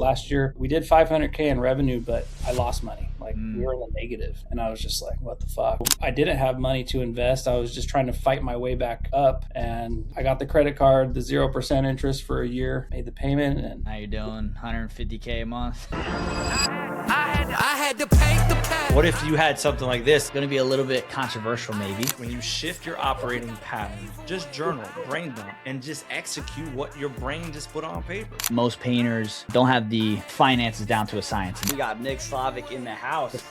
Last year, we did 500K in revenue, but I lost money. Like we were in the negative, and I was just like, what the fuck? I didn't have money to invest. I was just trying to fight my way back up, and I got the credit card, the 0% interest for a year, made the payment. And now you're doing 150K a month. I had to paint the path. What if you had something like this? It's going to be a little bit controversial maybe. When you shift your operating pattern, just journal, brain dump, and just execute what your brain just put on paper. Most painters don't have the finances down to a science. We got Nick Slavic in the house.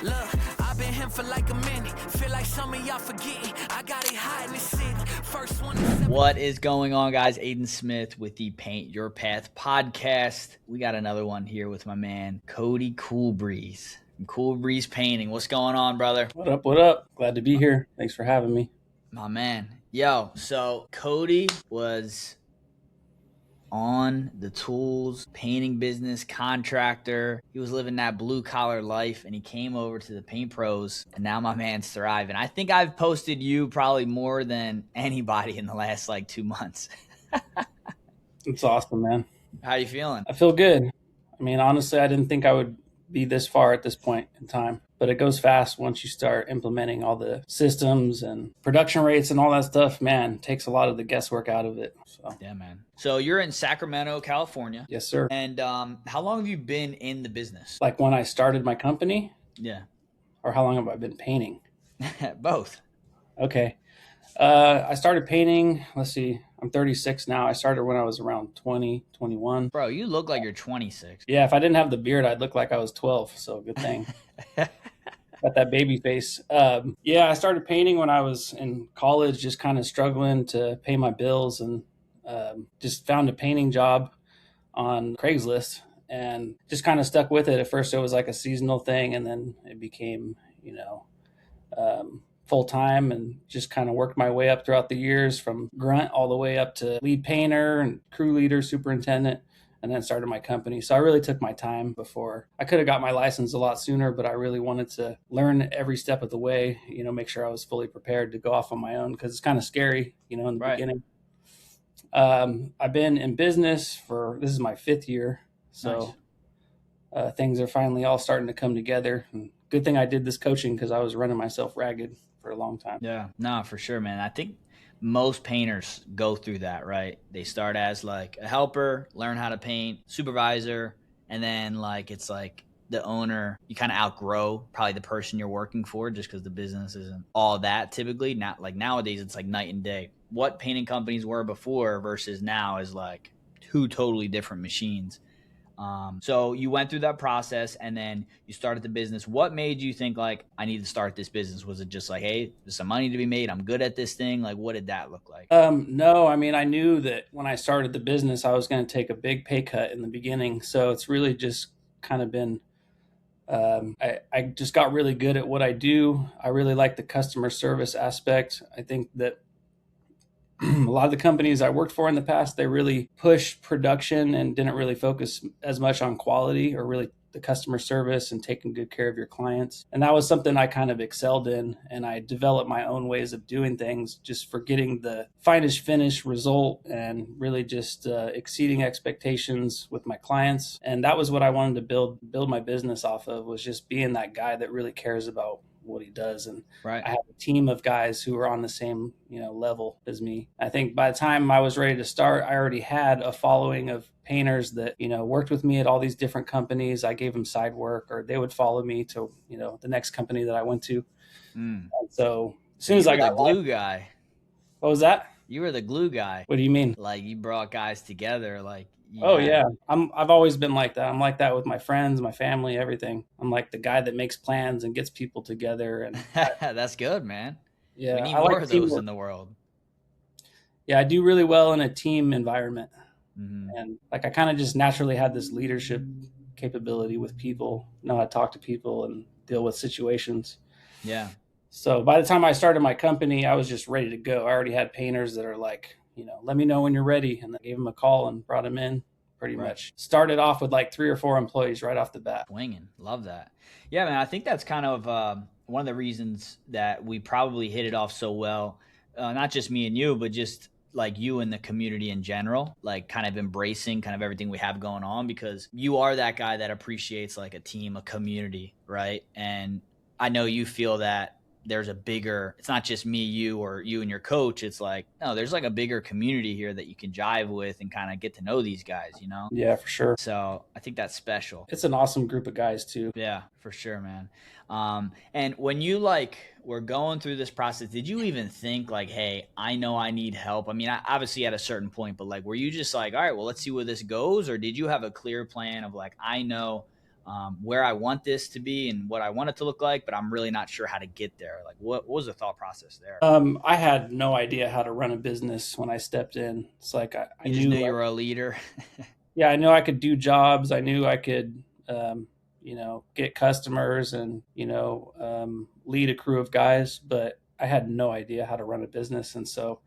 Look, I've been here for like a minute. Feel like some of y'all forgetting. I got it high in the city. First one. What is going on, guys? Aiden Smith with the Paint Your Path podcast. We got another one here with my man, Cody Cool Breeze. Cool Breeze Painting. What's going on, brother? What up? What up? Glad to be here. Thanks for having me. My man. Yo, so Cody was on the tools, painting business, contractor. He was living that blue collar life, and he came over to the Paint Pros, and now my man's thriving. I think I've posted you probably more than anybody in the last like 2 months. It's awesome, man. How you feeling? I feel good. I mean, honestly, I didn't think I would be this far at this point in time, but it goes fast once you start implementing all the systems and production rates and all that stuff. Man, it takes a lot of the guesswork out of it. So yeah, man. So you're in Sacramento, California. Yes, sir. And how long have you been in the business? Like when I started my company? Yeah. Or how long have I been painting? Both. Okay. I started painting, let's see, I'm 36 now. I started when I was around 20, 21. Bro, you look like you're 26. Yeah, if I didn't have the beard, I'd look like I was 12. So good thing. Got that baby face. Yeah, I started painting when I was in college, just kind of struggling to pay my bills, and just found a painting job on Craigslist and just kind of stuck with it. At first, it was like a seasonal thing, and then it became, full time, and just kind of worked my way up throughout the years from grunt all the way up to lead painter and crew leader, superintendent, and then started my company. So I really took my time before. I could have got my license a lot sooner, but I really wanted to learn every step of the way, make sure I was fully prepared to go off on my own, because it's kind of scary, in the beginning. I've been in business this is my 5th year. So nice. Things are finally all starting to come together. And good thing I did this coaching, because I was running myself ragged for a long time. Yeah, no, for sure, man. I think most painters go through that, right? They start as like a helper, learn how to paint, supervisor, and then it's like the owner, you kind of outgrow probably the person you're working for, just because the business isn't all that typically. Not like nowadays, it's like night and day. What painting companies were before versus now is like 2 totally different machines. So you went through that process, and then you started the business. What made you think like, I need to start this business? Was it just like, hey, there's some money to be made, I'm good at this thing? Like, what did that look like? No, I mean, I knew that when I started the business, I was going to take a big pay cut in the beginning. So it's really just kind of been, I just got really good at what I do. I really like the customer service aspect. I think that a lot of the companies I worked for in the past, they really pushed production and didn't really focus as much on quality or really the customer service and taking good care of your clients. And that was something I kind of excelled in. And I developed my own ways of doing things, just for getting the finest finish result and really just exceeding expectations with my clients. And that was what I wanted to build my business off of, was just being that guy that really cares about what he does. And right. I have a team of guys who are on the same level as me. I think by the time I was ready to start, I already had a following of painters that worked with me at all these different companies. I gave them side work, or they would follow me to the next company that I went to. And so as soon as I got the glue guy. What was that? You were the glue guy. What do you mean? Like, you brought guys together, like. Oh yeah, I've always been like that. I'm like that with my friends, my family, everything. I'm like the guy that makes plans and gets people together. And that's good, man. Yeah, we need more of those in the world. Yeah, I do really well in a team environment. Mm-hmm. And I kind of just naturally had this leadership capability with people, know how to talk to people and deal with situations. Yeah. So by the time I started my company, I was just ready to go. I already had painters that are like, let me know when you're ready. And I gave them a call and brought them in. Pretty much started off with like 3 or 4 employees right off the bat. Swinging. Love that. Yeah, man, I think that's kind of one of the reasons that we probably hit it off so well. Not just me and you, but just like you and the community in general, like kind of embracing kind of everything we have going on, because you are that guy that appreciates like a team, a community, right? And I know you feel that there's a bigger, it's not just me, you, or you and your coach. It's like, no, there's like a bigger community here that you can jive with and kind of get to know these guys, you know? Yeah, for sure. So I think that's special. It's an awesome group of guys too. Yeah, for sure, man. And when you like were going through this process, did you even think like, hey, I know I need help? I mean, obviously at a certain point, but like, were you just like, all right, well, let's see where this goes? Or did you have a clear plan of like, I know where I want this to be and what I want it to look like, but I'm really not sure how to get there? Like, what was the thought process there? I had no idea how to run a business when I stepped in. It's like I knew you were a leader. Yeah, I knew I could do jobs. I knew I could, get customers and, lead a crew of guys, but I had no idea how to run a business. And so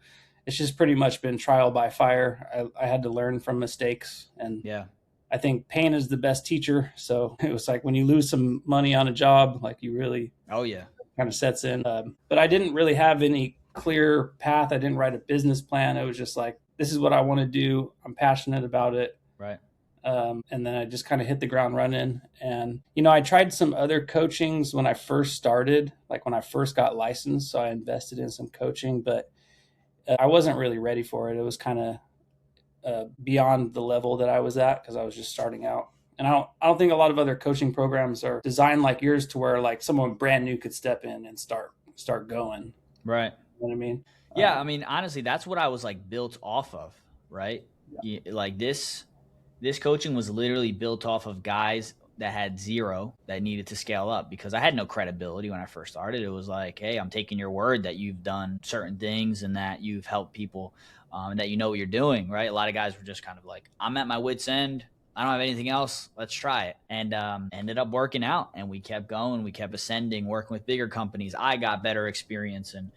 it's just pretty much been trial by fire. I had to learn from mistakes, and yeah, I think pain is the best teacher. So it was like when you lose some money on a job, like you really, kind of sets in. But I didn't really have any clear path. I didn't write a business plan. It was just like, this is what I want to do. I'm passionate about it. Right. And then I just kind of hit the ground running. And, I tried some other coachings when I first started, like when I first got licensed. So I invested in some coaching, but I wasn't really ready for it. It was kind of beyond the level that I was at because I was just starting out. And I don't think a lot of other coaching programs are designed like yours to where like someone brand new could step in and start going. Right. You know what I mean? Yeah. I mean, honestly, that's what I was like built off of, right? Yeah. Like this coaching was literally built off of guys that had zero that needed to scale up, because I had no credibility when I first started. It was like, hey, I'm taking your word that you've done certain things and that you've helped people, and that you know what you're doing, right? A lot of guys were just kind of like, I'm at my wit's end. I don't have anything else. Let's try it. And ended up working out, and we kept going. We kept ascending, working with bigger companies. I got better experience and,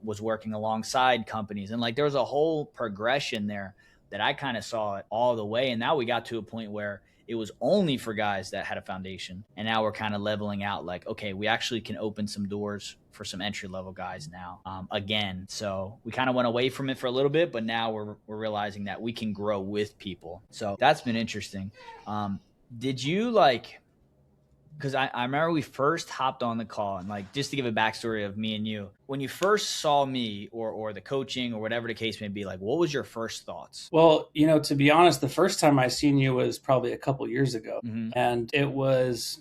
was working alongside companies. And like, there was a whole progression there that I kind of saw it all the way. And now we got to a point where it was only for guys that had a foundation. And now we're kind of leveling out like, okay, we actually can open some doors for some entry level guys now, again. So we kind of went away from it for a little bit, but now we're realizing that we can grow with people. So that's been interesting. Did you like, because I remember we first hopped on the call, and like, just to give a backstory of me and you, when you first saw me or the coaching or whatever the case may be, like, what was your first thoughts? Well, to be honest, the first time I seen you was probably a couple years ago. Mm-hmm. And it was,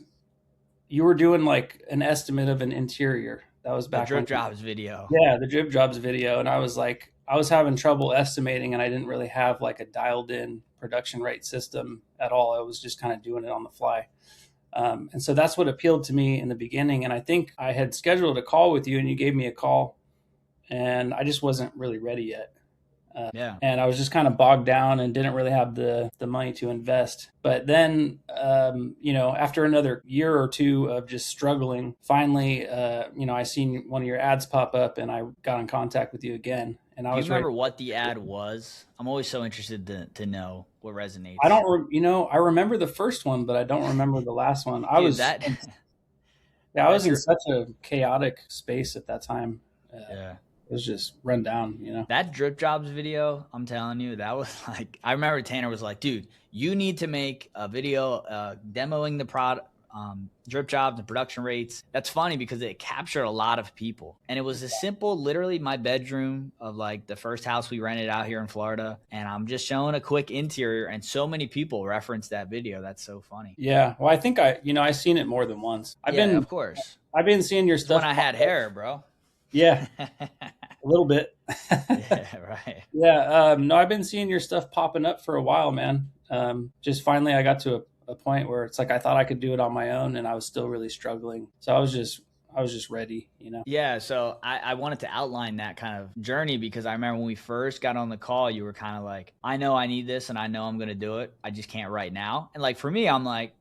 you were doing like an estimate of an interior. That was back the DripJobs video. Yeah, the DripJobs video. And I was like, I was having trouble estimating, and I didn't really have like a dialed in production rate system at all. I was just kind of doing it on the fly. And so that's what appealed to me in the beginning. And I think I had scheduled a call with you, and you gave me a call, and I just wasn't really ready yet. And I was just kind of bogged down and didn't really have the money to invest. But then, after another year or two of just struggling, finally, I seen one of your ads pop up, and I got in contact with you again. And I was remember what the ad was? I'm always so interested to know what resonates. I remember the first one, but I don't remember the last one. I was in such a chaotic space at that time. It was just run down, That DripJobs video, I'm telling you, that was like, I remember Tanner was like, dude, you need to make a video demoing the product, DripJobs, the production rates. That's funny because it captured a lot of people. And it was a simple, literally my bedroom of like the first house we rented out here in Florida. And I'm just showing a quick interior, and so many people referenced that video. That's so funny. Yeah. Well, I think I seen it more than once. Of course. I've been seeing your stuff. When I had hair, bro. Yeah. A little bit. Yeah, right. Yeah. No, I've been seeing your stuff popping up for a while, man. Just finally I got to a point where it's like I thought I could do it on my own, and I was still really struggling. So I was just ready, Yeah. So I wanted to outline that kind of journey, because I remember when we first got on the call, you were kind of like, I know I need this and I know I'm going to do it. I just can't right now. And like, for me, I'm like,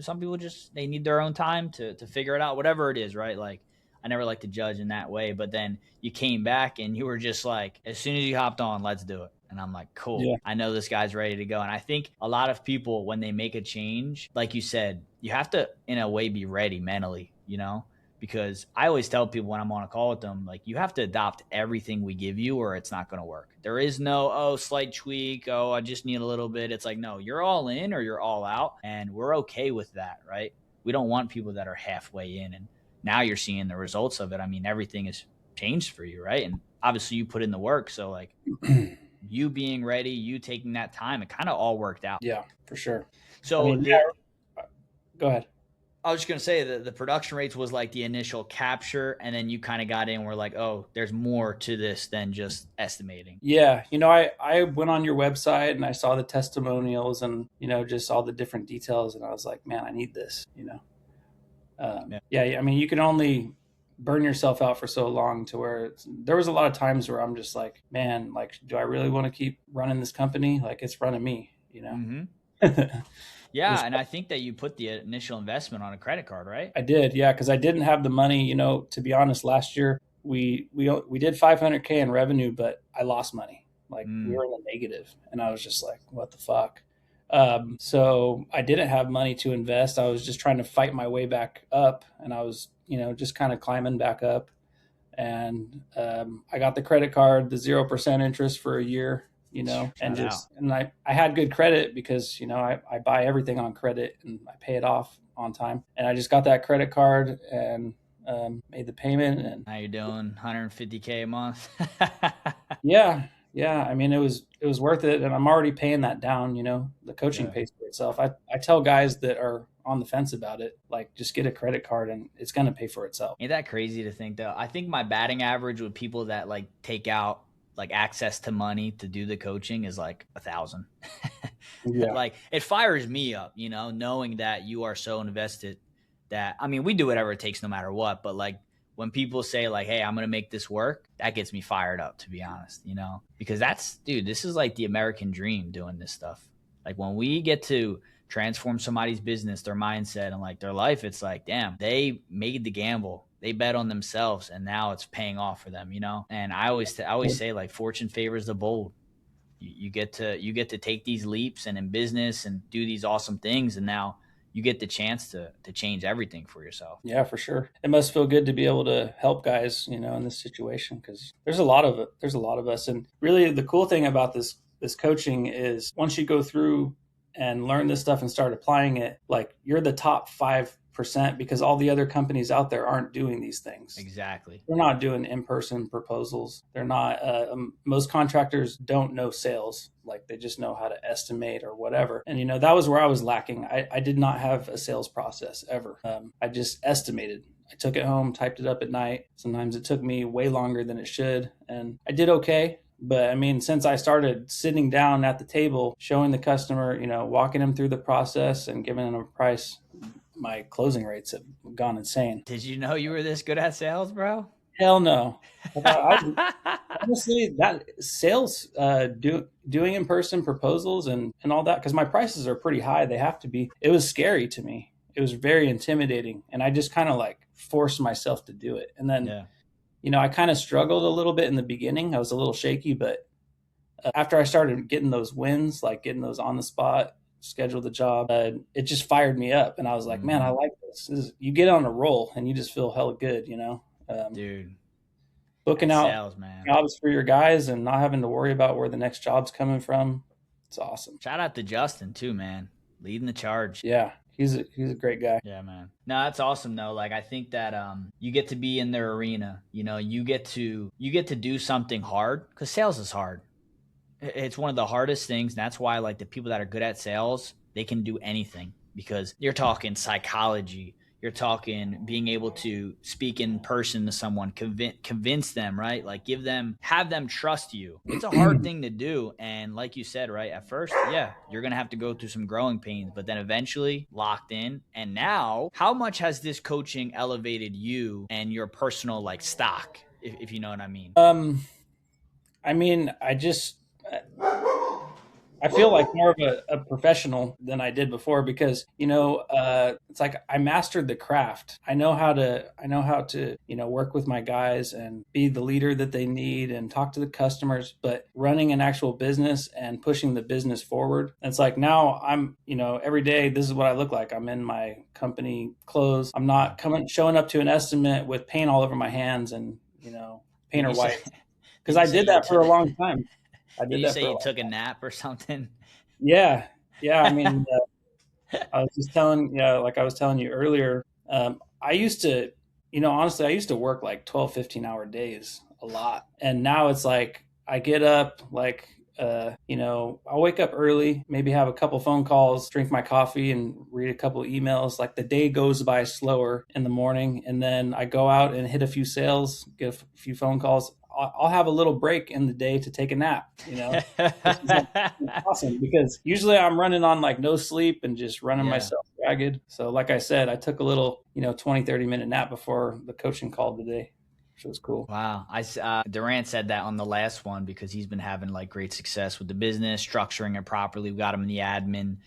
some people they need their own time to figure it out, whatever it is, right? Like, I never like to judge in that way, but then you came back and you were just like, as soon as you hopped on, let's do it. And I'm like, cool. Yeah. I know this guy's ready to go. And I think a lot of people, when they make a change, like you said, you have to, in a way, be ready mentally, because I always tell people when I'm on a call with them, like, you have to adopt everything we give you or it's not going to work. There is no, oh, slight tweak. Oh, I just need a little bit. It's like, no, you're all in or you're all out. And we're okay with that, right? We don't want people that are halfway in. And now you're seeing the results of it. I mean, everything has changed for you, right? And obviously you put in the work. So like you being ready, you taking that time, it kind of all worked out. Yeah, for sure. So I mean, yeah, go ahead. I was just going to say that the production rates was like the initial capture, and then you kind of got in, we're like, oh, there's more to this than just estimating. Yeah. I went on your website and I saw the testimonials and, just all the different details. And I was like, man, I need this, Yeah. I mean, you can only burn yourself out for so long to where there was a lot of times where I'm just like, man, like, do I really want to keep running this company? Like, it's running me, Mm-hmm. Yeah, and I think that you put the initial investment on a credit card, right? I did, yeah, because I didn't have the money. To be honest, last year we did $500K in revenue, but I lost money. Like we were in the negative, and I was just like, what the fuck? So I didn't have money to invest. I was just trying to fight my way back up, and I was, just kind of climbing back up. And I got the credit card, the 0% interest for a year. And I had good credit because, I buy everything on credit and I pay it off on time. And I just got that credit card and made the payment. And now you're doing $150K a month. Yeah. I mean, it was worth it. And I'm already paying that down. The coaching pays for itself. I tell guys that are on the fence about it, like, just get a credit card and it's going to pay for itself. Ain't that crazy to think though? I think my batting average with people that like take out like access to money to do the coaching is like 1,000. Yeah. Like it fires me up, knowing that you are so invested that, I mean, we do whatever it takes no matter what. But like when people say like, hey, I'm going to make this work, that gets me fired up, to be honest, because this is like the American dream doing this stuff. Like when we get to transform somebody's business, their mindset and like their life, it's like, damn, they made the gamble. They bet on themselves and now it's paying off for them, And I always say like fortune favors the bold. You get to take these leaps and in business and do these awesome things. And now you get the chance to change everything for yourself. Yeah, for sure. It must feel good to be able to help guys, in this situation, because there's a lot of it. There's a lot of us. And really the cool thing about this coaching is once you go through and learn this stuff and start applying it, like you're the top 5%, because all the other companies out there aren't doing these things. Exactly. They're not doing in-person proposals. They're not, most contractors don't know sales. Like they just know how to estimate or whatever. And, that was where I was lacking. I did not have a sales process ever. I just estimated. I took it home, typed it up at night. Sometimes it took me way longer than it should. And I did okay. But I mean, since I started sitting down at the table, showing the customer, walking them through the process and giving them a price, my closing rates have gone insane. Did you know you were this good at sales, bro? Hell no. Honestly, that sales, doing in-person proposals and all that, because my prices are pretty high. They have to be. It was scary to me. It was very intimidating. And I just kind of like forced myself to do it. And then, I kind of struggled a little bit in the beginning. I was a little shaky, but after I started getting those wins, like getting those on the spot, schedule the job, it just fired me up. And I was like, man, I like this. You get on a roll and you just feel hella good, dude, booking out sales, man. Jobs for your guys and not having to worry about where the next job's coming from. It's awesome. Shout out to Justin too, man. Leading the charge. Yeah. He's a great guy. Yeah, man. No, that's awesome though. Like I think that you get to be in their arena. You get to do something hard, because sales is hard. It's one of the hardest things. And that's why like the people that are good at sales, they can do anything, because you're talking psychology. You're talking being able to speak in person to someone, convince them, right? Like have them trust you. It's a hard thing to do. And like you said, right, at first, yeah, you're going to have to go through some growing pains, but then eventually locked in. And now, how much has this coaching elevated you and your personal like stock, if you know what I mean? I mean, I feel like more of a professional than I did before because, it's like I mastered the craft. I know how to, work with my guys and be the leader that they need and talk to the customers, but running an actual business and pushing the business forward. It's like now every day, this is what I look like. I'm in my company clothes. I'm not showing up to an estimate with paint all over my hands and, Did paint or you say? white. Because Did you I say did you that for took? a long time. I Did did you that say for a you long took a time. nap or something? Yeah. Yeah. I mean, I was just telling, yeah, like I was telling you earlier, I used to, honestly, I used to work like 12, 15-hour days a lot. And now it's like I get up, like, I'll wake up early, maybe have a couple phone calls, drink my coffee, and read a couple emails. Like the day goes by slower in the morning. And then I go out and hit a few sales, get a few phone calls. I'll have a little break in the day to take a nap, which is like awesome because usually I'm running on like no sleep and just running Yeah. myself ragged. So like I said, I took a little, 20, 30-minute nap before the coaching call today, which was cool. Wow. Durant said that on the last one because he's been having like great success with the business, structuring it properly. We got him in the admin,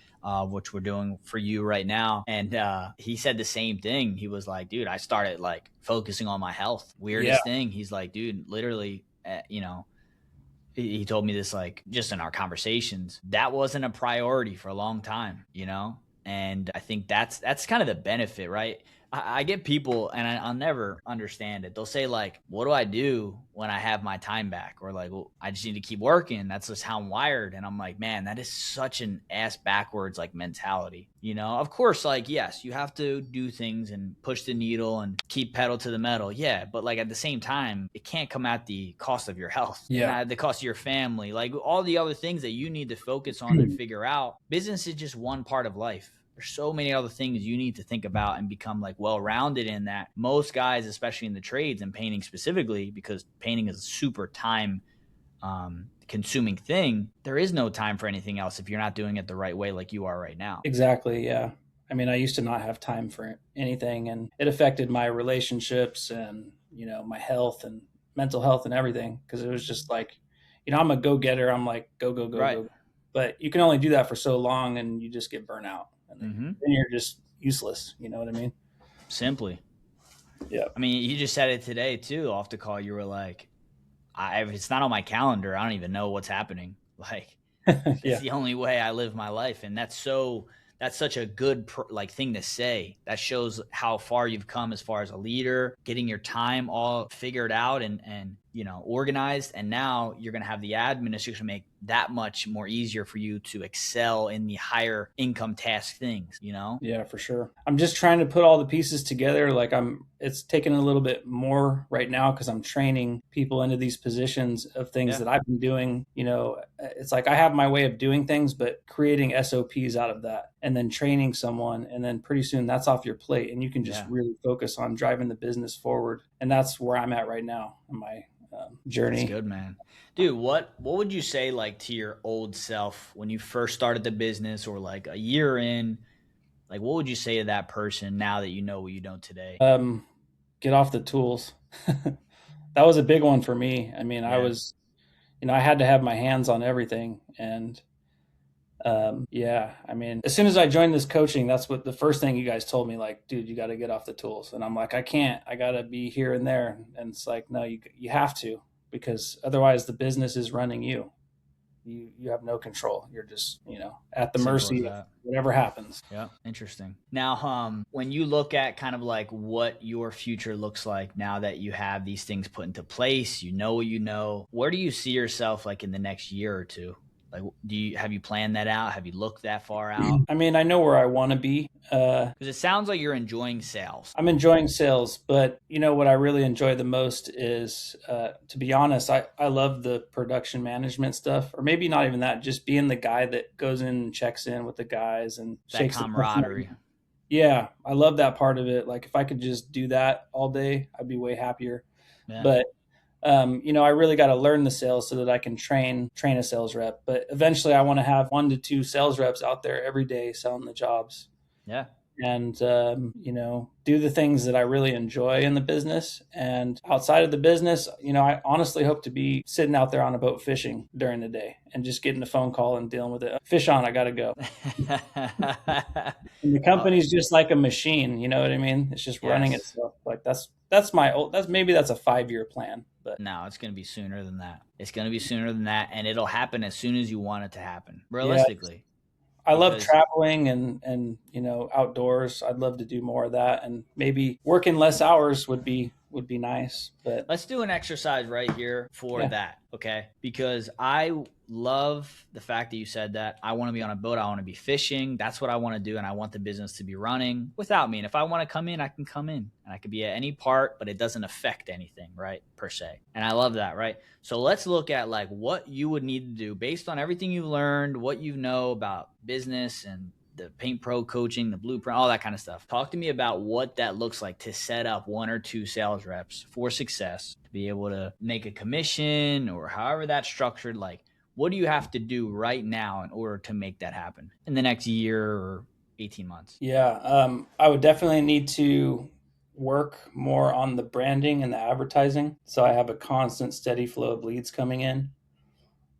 which we're doing for you right now. And he said the same thing. He was like, dude, I started like focusing on my health. Yeah, Weirdest thing. He's like, dude, literally, he told me this like just in our conversations. That wasn't a priority for a long time, And I think that's kind of the benefit, right? I get people, and I'll never understand it. They'll say like, "What do I do when I have my time back?" Or like, "Well, I just need to keep working. That's just how I'm wired." And I'm like, "Man, that is such an ass backwards like mentality." Of course, like yes, you have to do things and push the needle and keep pedal to the metal. Yeah, but like at the same time, it can't come at the cost of your health, and yeah, at the cost of your family, like all the other things that you need to focus on and figure out. Business is just one part of life. There's so many other things you need to think about and become like well-rounded in that. Most guys, especially in the trades and painting specifically, because painting is a super time consuming thing, there is no time for anything else if you're not doing it the right way like you are right now. exactly. Yeah. I mean, I used to not have time for anything, and it affected my relationships and, my health and mental health and everything because it was just like, I'm a go-getter. I'm like, go, go, go, Right. go. But you can only do that for so long and you just get burnt out. And then you're just useless. You know what I mean? Simply. Yeah. I mean, you just said it today too off the call. You were like, if it's not on my calendar, I don't even know what's happening. Like, it's Yeah. the only way I live my life. And that's such a good like thing to say. That shows how far you've come as far as a leader, getting your time all figured out and organized. And now you're going to have the admin. It's going to make that much more easier for you to excel in the higher income task things, Yeah, for sure. I'm just trying to put all the pieces together. Like it's taking a little bit more right now because I'm training people into these positions of things that I've been doing. It's like I have my way of doing things, but creating SOPs out of that and then training someone. And then pretty soon that's off your plate and you can just really focus on driving the business forward. And that's where I'm at right now in my journey. That's good, man. Dude, what would you say like to your old self when you first started the business or like a year in? Like, what would you say to that person now that you know what you know today? Get off the tools. That was a big one for me. I mean, I was, I had to have my hands on everything. And I mean, as soon as I joined this coaching, that's what the first thing you guys told me, like, dude, you got to get off the tools. And I'm like, I can't, I got to be here and there. And it's like, no, you have to, because otherwise the business is running you. You have no control. You're just, at the mercy of whatever happens. Yeah. Interesting. Now, when you look at kind of like what your future looks like now that you have these things put into place, what you know, where do you see yourself like in the next year or two? Like, have you planned that out? Have you looked that far out? I mean, I know where I want to be. Because it sounds like you're enjoying sales. I'm enjoying sales, but what I really enjoy the most is, to be honest, I love the production management stuff, or maybe not even that, just being the guy that goes in and checks in with the guys and that shakes camaraderie. Yeah, I love that part of it. Like if I could just do that all day, I'd be way happier. Yeah. But I really got to learn the sales so that I can train a sales rep. But eventually I want to have 1 to 2 sales reps out there every day selling the jobs. Yeah. and do the things that I really enjoy in the business. And outside of the business, I honestly hope to be sitting out there on a boat fishing during the day and just getting a phone call and dealing with it. Fish on, I got to go. And the company's just like a machine, you know what I mean? It's just running itself. Like that's maybe that's a 5-year plan, but no, it's going to be sooner than that. It's going to be sooner than that, and it'll happen as soon as you want it to happen. Realistically. Yeah. I love traveling and outdoors. I'd love to do more of that, and maybe working less hours would be nice. But let's do an exercise right here for that, okay? Because I love the fact that you said that. I want to be on a boat. I want to be fishing. That's what I want to do, and I want the business to be running without me. And if I want to come in, I can come in, and I could be at any part, but it doesn't affect anything, right, per se. And I love that, right? So let's look at like what you would need to do based on everything you've learned, what you know about business and the Paint Pro coaching, the blueprint, all that kind of stuff. Talk to me about what that looks like to set up 1 or 2 sales reps for success, to be able to make a commission or however that's structured. Like, what do you have to do right now in order to make that happen in the next year or 18 months? Yeah, I would definitely need to work more on the branding and the advertising, so I have a constant, steady flow of leads coming in,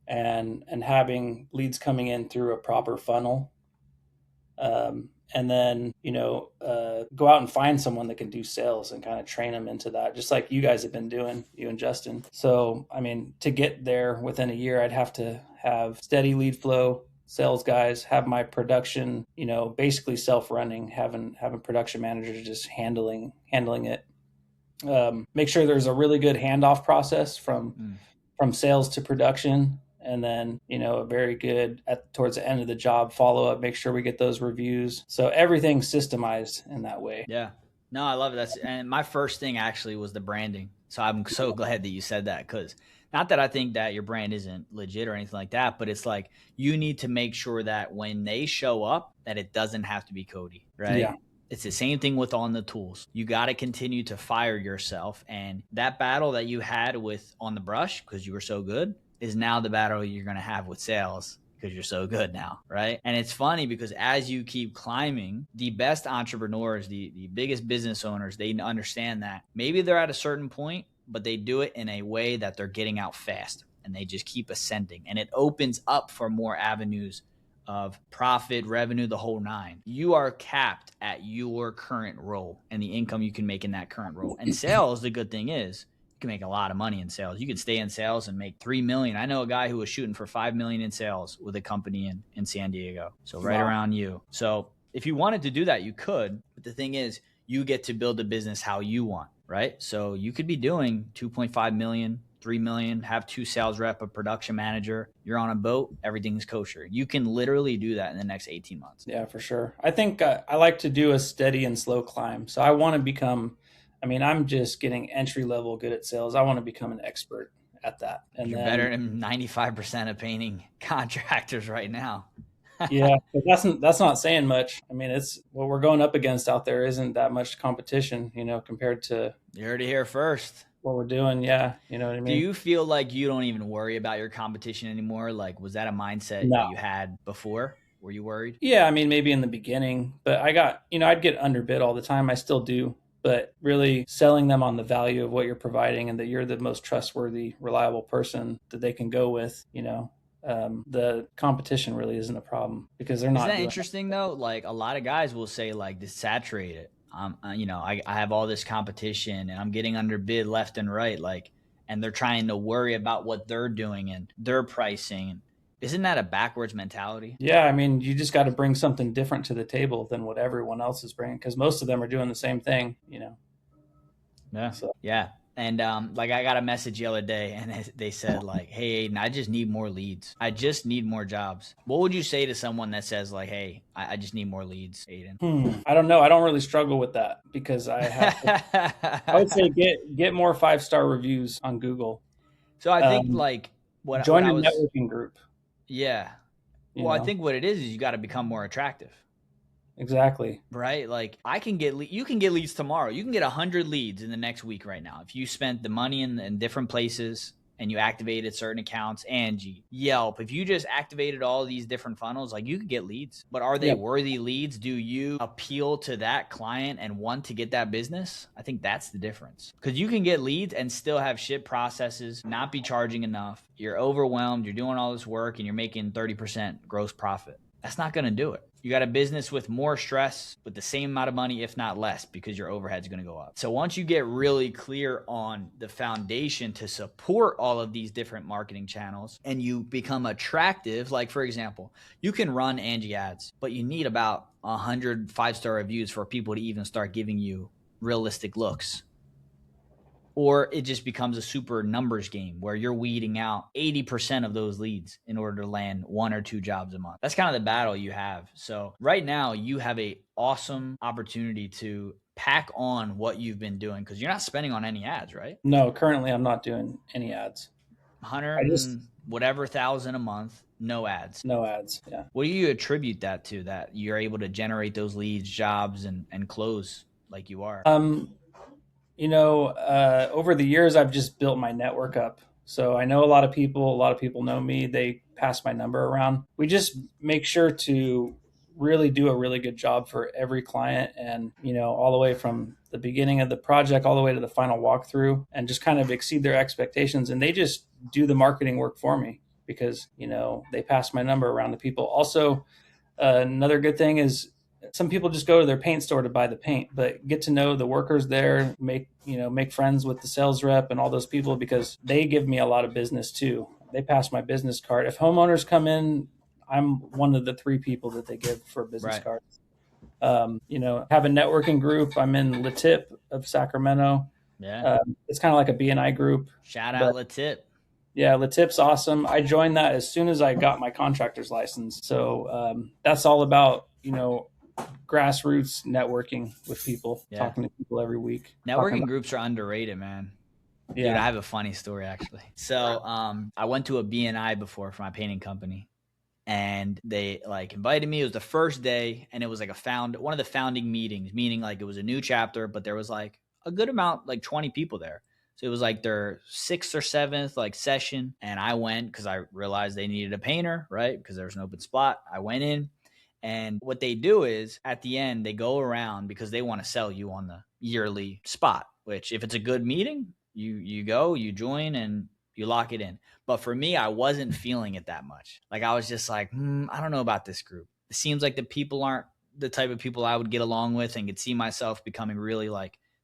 and having leads coming in through a proper funnel. And then, go out and find someone that can do sales and kind of train them into that, just like you guys have been doing, you and Justin. So, I mean, to get there within a year, I'd have to have steady lead flow, sales guys, have my production, basically self-running, having production managers just handling it. Make sure there's a really good handoff process from sales to production. And then, a very good towards the end of the job follow-up, make sure we get those reviews. So everything's systemized in that way. Yeah. No, I love it. And my first thing actually was the branding. So I'm so glad that you said that, because not that I think that your brand isn't legit or anything like that, but it's like you need to make sure that when they show up, that it doesn't have to be Cody, right? Yeah. It's the same thing with On the Tools. You got to continue to fire yourself. And that battle that you had with On the Brush, because you were so good, is now the battle you're going to have with sales because you're so good now, right? And it's funny because as you keep climbing, the best entrepreneurs, the biggest business owners, they understand that maybe they're at a certain point, but they do it in a way that they're getting out fast, and they just keep ascending. And it opens up for more avenues of profit, revenue, the whole 9. You are capped at your current role and the income you can make in that current role. And sales, the good thing is, you can make a lot of money in sales. You could stay in sales and make $3 million. I know a guy who was shooting for $5 million in sales with a company in San Diego. So right around you. So if you wanted to do that, you could. But the thing is, you get to build a business how you want, right? So you could be doing 2.5 million, 3 million, have 2 sales rep, a production manager. You're on a boat, everything's kosher. You can literally do that in the next 18 months. Yeah, for sure. I think I like to do a steady and slow climb. So I want to become, I'm just getting entry level good at sales. I want to become an expert at that. And you're better than 95% of painting contractors right now. Yeah, but that's not saying much. It's what we're going up against out there isn't that much competition, compared to. You heard it here first. What we're doing. Yeah. You know what I mean? Do you feel like you don't even worry about your competition anymore? Like, was that a mindset that you had before? Were you worried? Yeah. Maybe in the beginning, but I got, I'd get underbid all the time. I still do. But really selling them on the value of what you're providing and that you're the most trustworthy, reliable person that they can go with, the competition really isn't a problem because they're not. Isn't that interesting though? Like a lot of guys will say like this saturated. I have all this competition and I'm getting underbid left and right. Like, and they're trying to worry about what they're doing and their pricing. Isn't that a backwards mentality? Yeah. You just got to bring something different to the table than what everyone else is bringing. Cause most of them are doing the same thing, Yeah. So. Yeah. And like I got a message the other day and they said like, hey, Aiden, I just need more leads. I just need more jobs. What would you say to someone that says like, hey, I just need more leads, Aiden? I don't know. I don't really struggle with that because I have I would say get more 5-star reviews on Google. So I think join a networking group. Yeah. Well, I think what it is you got to become more attractive. Exactly. Right? Like you can get leads tomorrow. You can get 100 leads in the next week right now. If you spent the money in different places and you activated certain accounts, Angie, Yelp, if you just activated all these different funnels, like, you could get leads, but are they worthy leads? Do you appeal to that client and want to get that business? I think that's the difference, because you can get leads and still have shit processes, not be charging enough. You're overwhelmed. You're doing all this work and you're making 30% gross profit. That's not going to do it. You got a business with more stress with the same amount of money, if not less, because your overhead's going to go up. So once you get really clear on the foundation to support all of these different marketing channels and you become attractive, like, for example, you can run Angie ads, but you need about 100 5-star reviews for people to even start giving you realistic looks. Or it just becomes a super numbers game where you're weeding out 80% of those leads in order to land 1 or 2 jobs a month. That's kind of the battle you have. So right now you have a awesome opportunity to pack on what you've been doing, because you're not spending on any ads, right? No, currently I'm not doing any ads. 100,000 a month, no ads. No ads. Yeah. What do you attribute that to, that you're able to generate those leads, jobs, and close like you are? Over the years, I've just built my network up. So I know a lot of people know me. They pass my number around. We just make sure to really do a really good job for every client, and, all the way from the beginning of the project all the way to the final walkthrough, and just kind of exceed their expectations. And they just do the marketing work for me because, they pass my number around to people. Also, another good thing is, some people just go to their paint store to buy the paint, but get to know the workers there, make friends with the sales rep and all those people, because they give me a lot of business too. They pass my business card. If homeowners come in, I'm one of the 3 people that they give for a business card. Have a networking group. I'm in Latip of Sacramento. Yeah. It's kind of like a BNI group. Shout out Latip. Yeah, Latip's awesome. I joined that as soon as I got my contractor's license. So that's all about, grassroots networking with people, talking to people every week. Networking groups are underrated, man. Yeah. Dude, I have a funny story actually. So I went to a BNI before for my painting company, and they invited me. It was the first day, and it was like one of the founding meetings, meaning it was a new chapter, but there was a good amount, 20 people there. So it was their 6th or 7th session, and I went because I realized they needed a painter, right? Because there was an open spot. I went in. And what they do is at the end, they go around because they want to sell you on the yearly spot, which if it's a good meeting, you go, you join, and you lock it in. But for me, I wasn't feeling it that much. I was just I don't know about this group. It seems like the people aren't the type of people I would get along with and could see myself becoming really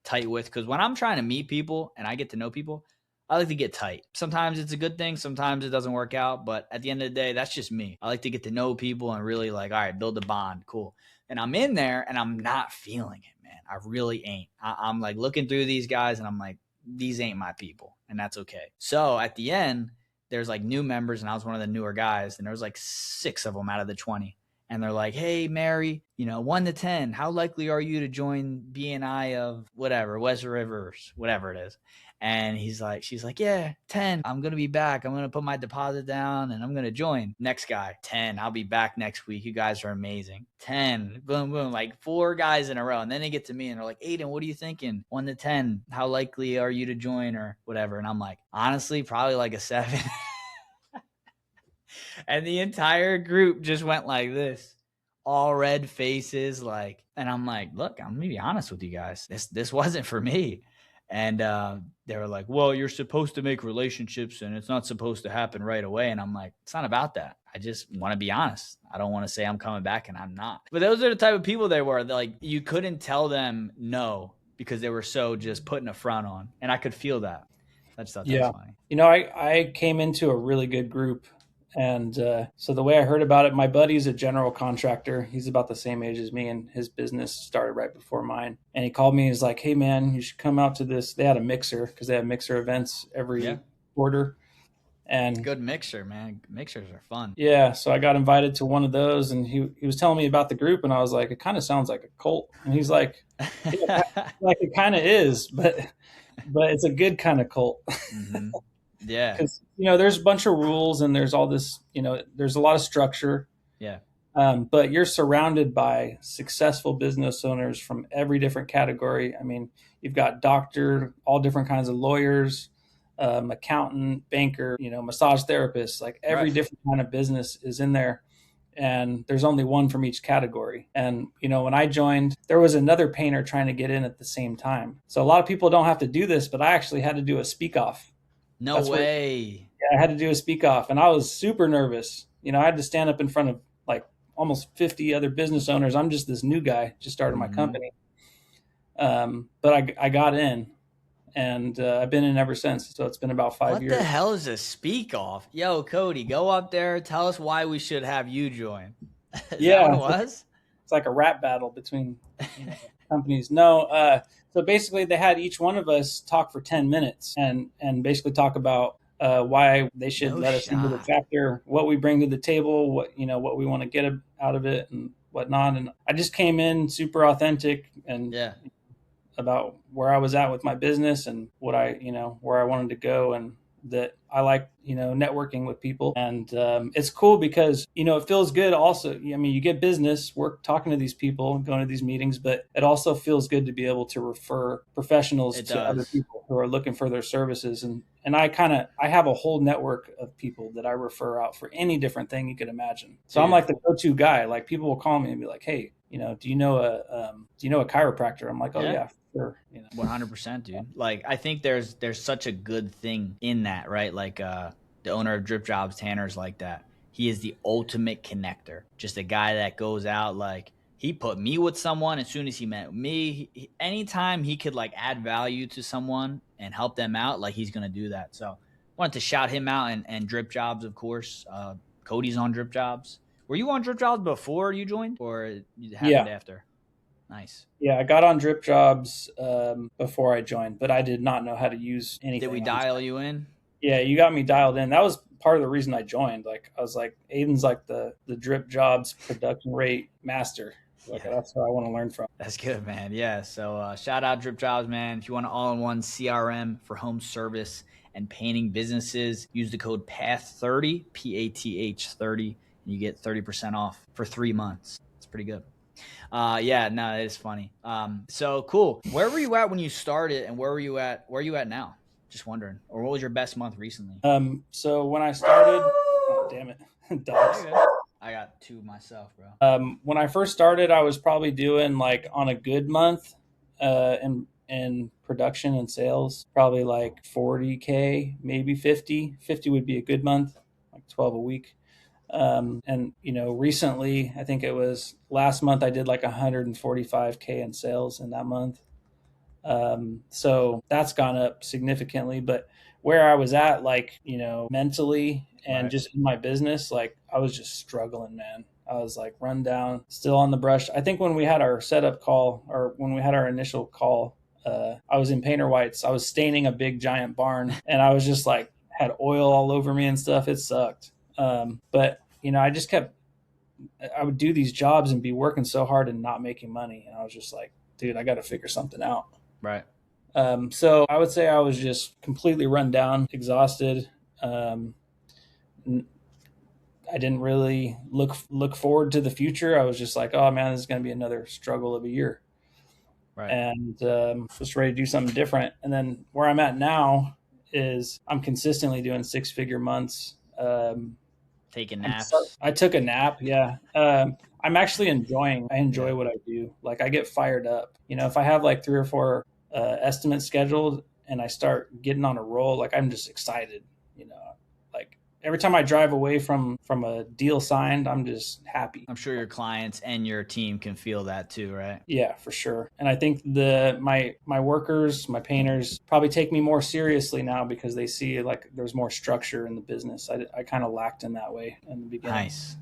tight with. Because when I'm trying to meet people and I get to know people, I like to get tight. Sometimes it's a good thing. Sometimes it doesn't work out. But at the end of the day, that's just me. I like to get to know people and really all right, build a bond. Cool. And I'm in there and I'm not feeling it, man. I really ain't. I'm looking through these guys and I'm these ain't my people. And that's okay. So at the end, there's new members, and I was one of the newer guys. And there was 6 of them out of the 20. And they're like, hey, Mary, 1 to 10, how likely are you to join BNI of whatever, West Rivers, whatever it is? And she's like, yeah, 10. I'm going to be back. I'm going to put my deposit down and I'm going to join. Next guy, 10. I'll be back next week. You guys are amazing. 10. Boom, boom. 4 guys in a row. And then they get to me and they're like, Aiden, what are you thinking? 1 to 10. How likely are you to join or whatever? And I'm honestly, probably a 7. And the entire group just went like this, all red faces. And I'm look, I'm going to be honest with you guys. This wasn't for me. And they were like, well, you're supposed to make relationships and it's not supposed to happen right away. And I'm it's not about that. I just want to be honest. I don't want to say I'm coming back and I'm not. But those are the type of people they were. You couldn't tell them no because they were so just putting a front on. And I could feel that. I just thought that was funny. I came into a really good group. And so the way I heard about it, my buddy's a general contractor. He's about the same age as me, and his business started right before mine. And he called me. He's like, hey, man, you should come out to this. They had a mixer because they have mixer events every quarter. And good mixer, man. Mixers are fun. Yeah. So I got invited to one of those, and he was telling me about the group, and I was like, it kind of sounds like a cult. And he's like, yeah, it kind of is, but it's a good kind of cult. Mm-hmm. Yeah. Because, there's a bunch of rules and there's all this, there's a lot of structure. Yeah. But you're surrounded by successful business owners from every different category. I mean, you've got all different kinds of lawyers, accountant, banker, massage therapist, like every different kind of business is in there. And there's only one from each category. And, when I joined, there was another painter trying to get in at the same time. So a lot of people don't have to do this, but I actually had to do a speak off. No way. Yeah, I had to do a speak off, and I was super nervous. I had to stand up in front of like almost 50 other business owners. I'm just this new guy, just started my company. But I got in, and I've been in ever since. So it's been about 5 years. What the hell is a speak off? Yo, Cody, go up there. Tell us why we should have you join. Is that what it was? It's like a rap battle between companies. No, so basically they had each one of us talk for 10 minutes and basically talk about why they should let us into the chapter, what we bring to the table, what we want to get out of it and whatnot. And I just came in super authentic and about where I was at with my business and what where I wanted to go, and that I like, networking with people. And it's cool because, it feels good also. I mean, you get business work talking to these people, going to these meetings, but it also feels good to be able to refer professionals to other people who are looking for their services. And I have a whole network of people that I refer out for any different thing you could imagine. So I'm like the go-to guy. Like people will call me and be like, hey, do you know a chiropractor? I'm like, oh yeah. Sure. 100%, dude. Like, I think there's such a good thing in that, right? Like, the owner of DripJobs, Tanner's like that. He is the ultimate connector. Just a guy that goes out, like, he put me with someone as soon as he met me. Anytime he could, like, add value to someone and help them out, like, he's going to do that. So, wanted to shout him out and DripJobs, of course. Cody's on DripJobs. Were you on DripJobs before you joined, or it happened after? Nice. Yeah, I got on DripJobs before I joined, but I did not know how to use anything. Did we dial you in? Yeah, you got me dialed in. That was part of the reason I joined. Like, I was like, Aiden's like the DripJobs production rate master. Like, that's what I want to learn from. That's good, man. Yeah, so shout out DripJobs, man. If you want an all-in-one CRM for home service and painting businesses, use the code PATH30, PATH30, and you get 30% off for 3 months. It's pretty good. It's funny. So cool. Where were you at when you started, and where are you at now? Just wondering. Or what was your best month recently? So when I started, oh, damn it. Dogs. I got 2 myself, bro. When I first started, I was probably doing like on a good month, in production and sales, probably like 40K, maybe 50 would be a good month, like 12 a week. And recently, I think it was last month, I did like 145K in sales in that month. So that's gone up significantly, but where I was at, like, mentally and just in my business, like I was just struggling, man. I was like run down, still on the brush. I think when we had our setup call, or when we had our initial call, I was in painter whites. I was staining a big giant barn, and I was just like, had oil all over me and stuff. It sucked. But I would do these jobs and be working so hard and not making money. And I was just like, dude, I got to figure something out. Right. So I would say I was just completely run down, exhausted. I didn't really look forward to the future. I was just like, oh man, this is going to be another struggle of a year. Right. And just ready to do something different. And then where I'm at now is I'm consistently doing 6-figure months. Taking naps. I took a nap. Yeah. I'm actually enjoy what I do. Like, I get fired up, if I have like 3 or 4 estimates scheduled and I start getting on a roll, like I'm just excited, like every time I drive away from a deal signed, I'm just happy. I'm sure your clients and your team can feel that too, right? Yeah, for sure. And I think my workers, my painters probably take me more seriously now because they see like there's more structure in the business. I kind of lacked in that way in the beginning. Nice.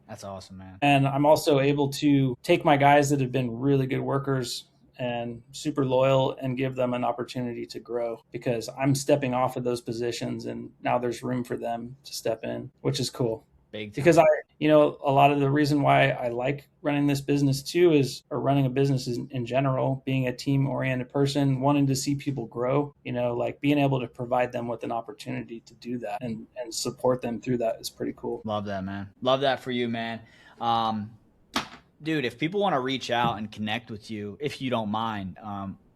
That's awesome, man. And I'm also able to take my guys that have been really good workers and super loyal and give them an opportunity to grow, because I'm stepping off of those positions and now there's room for them to step in, which is cool. Big time. Because a lot of the reason why I like running this business too or running a business in general, being a team oriented person, wanting to see people grow, like being able to provide them with an opportunity to do that and support them through that is pretty cool. Love that, man. Love that for you, man. Dude, if people want to reach out and connect with you, if you don't mind,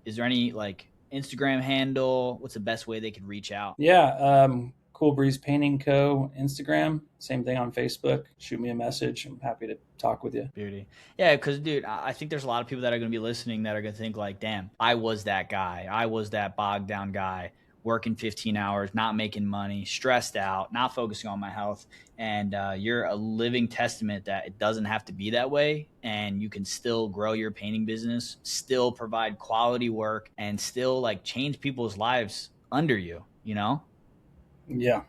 is there any like Instagram handle? What's the best way they could reach out? Yeah. Cool Breeze Painting Co. Instagram. Same thing on Facebook. Shoot me a message. I'm happy to talk with you. Beauty. Yeah, because, dude, I think there's a lot of people that are going to be listening that are going to think like, damn, I was that guy. I was that bogged down guy working 15 hours, not making money, stressed out, not focusing on my health. And you're a living testament that it doesn't have to be that way. And you can still grow your painting business, still provide quality work, and still like change people's lives under you, you know? Yeah.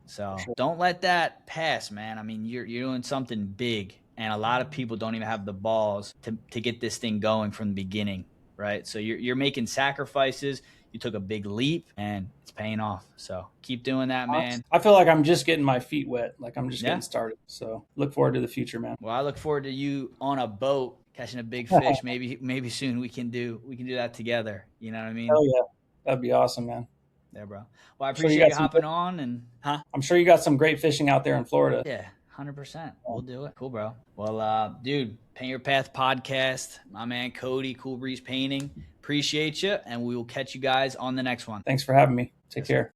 So don't let that pass, man. I mean, you're doing something big, and a lot of people don't even have the balls to get this thing going from the beginning, right? So you're making sacrifices. You took a big leap, and it's paying off. So keep doing that, man. I feel like I'm just getting my feet wet. Like I'm just getting started. So look forward to the future, man. Well, I look forward to you on a boat catching a big fish. Maybe soon we can do that together. You know what I mean? Hell yeah, that'd be awesome, man. Yeah, bro. Well, I appreciate you hopping on, and I'm sure you got some great fishing out there in Florida. Yeah, 100%. We'll do it. Cool, bro. Well, dude, Paint Your Path podcast, my man Cody, Cool Breeze Painting. Appreciate you, and we will catch you guys on the next one. Thanks for having me. Take care.